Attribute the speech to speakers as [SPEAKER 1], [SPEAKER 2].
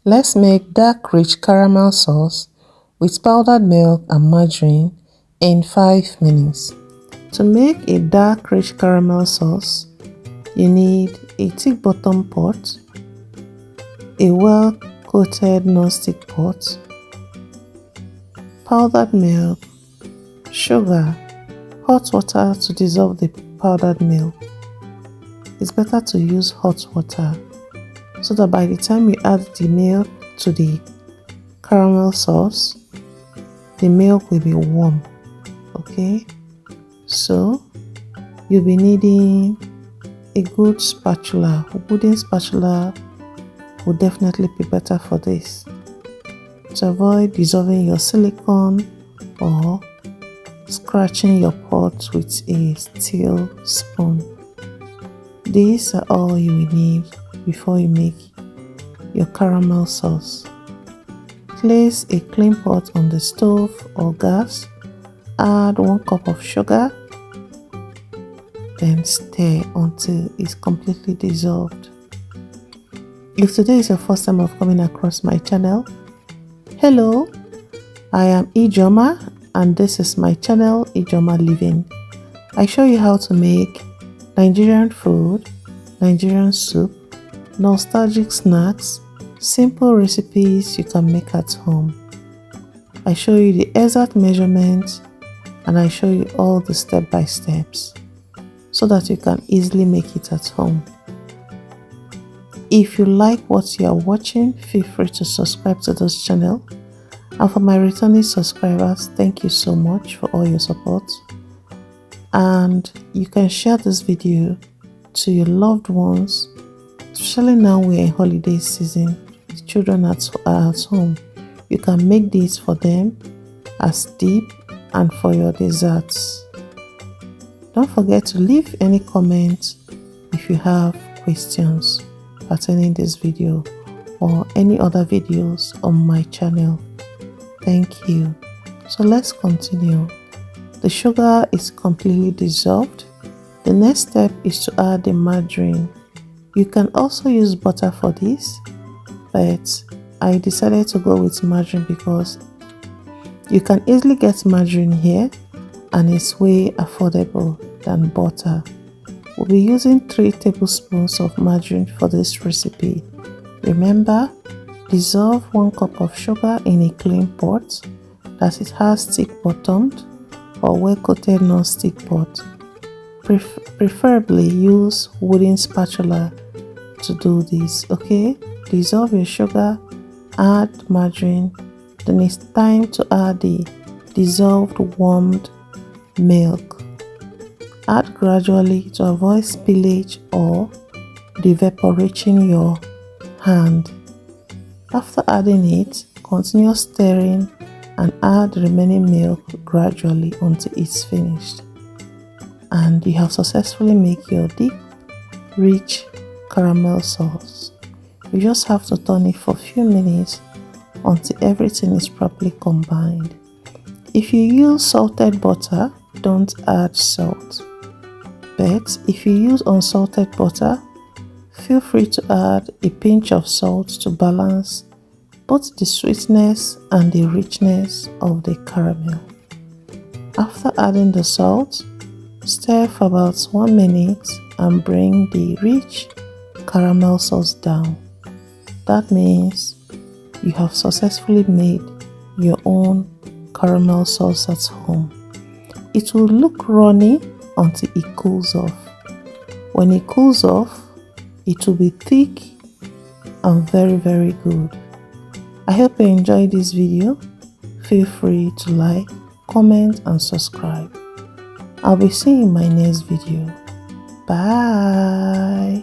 [SPEAKER 1] Let's make dark rich caramel sauce with powdered milk and margarine in 5 minutes. To make a dark rich caramel sauce, you need a thick bottom pot, a well-coated non-stick pot, powdered milk, sugar, hot water to dissolve the powdered milk. It's better to use hot water so that by the time you add the milk to the caramel sauce, the milk will be warm. Okay, so you'll be needing a good spatula. A wooden spatula would definitely be better for this, to avoid dissolving your silicone or scratching your pot with a steel spoon. These are all you will need before you make your caramel sauce. Place a clean pot on the stove or gas. Add 1 cup of sugar, then stir until it's completely dissolved. If today is your first time of coming across my channel, hello, I am Ijeoma and this is my channel, Ijeoma Living. I show you how to make Nigerian food, Nigerian soup, nostalgic snacks, simple recipes you can make at home. I show you the exact measurements and I show you all the step-by-steps so that you can easily make it at home. If you like what you are watching, feel free to subscribe to this channel. And for my returning subscribers, thank you so much for all your support. And you can share this video to your loved ones, especially now we're in holiday season. The children are at home. You can make this for them as dip and for your desserts. Don't forget to leave any comments if you have questions pertaining this video or any other videos on my channel. Thank you. So let's continue. The sugar is completely dissolved. The next step is to add the margarine. You can also use butter for this, but I decided to go with margarine because you can easily get margarine here and it's way affordable than butter. We'll be using 3 tablespoons of margarine for this recipe. Remember, dissolve 1 cup of sugar in a clean pot that it has thick bottomed or well-coated non-stick pot. Preferably use wooden spatula to do this. Okay, dissolve your sugar, add margarine, then it's time to add the dissolved warmed milk. Add gradually to avoid spillage or evaporating your hand. After adding it, continue stirring and add the remaining milk gradually until it's finished. And you have successfully made your deep, rich caramel sauce. You just have to turn it for a few minutes until everything is properly combined. If you use salted butter, don't add salt. But if you use unsalted butter, feel free to add a pinch of salt to balance both the sweetness and the richness of the caramel. After adding the salt, stir for about 1 minute and bring the rich caramel sauce down. That means you have successfully made your own caramel sauce at home. It will look runny until it cools off. When it cools off, it will be thick and very good. I hope you enjoyed this video. Feel free to like, comment and subscribe. I'll be seeing you in my next video. Bye.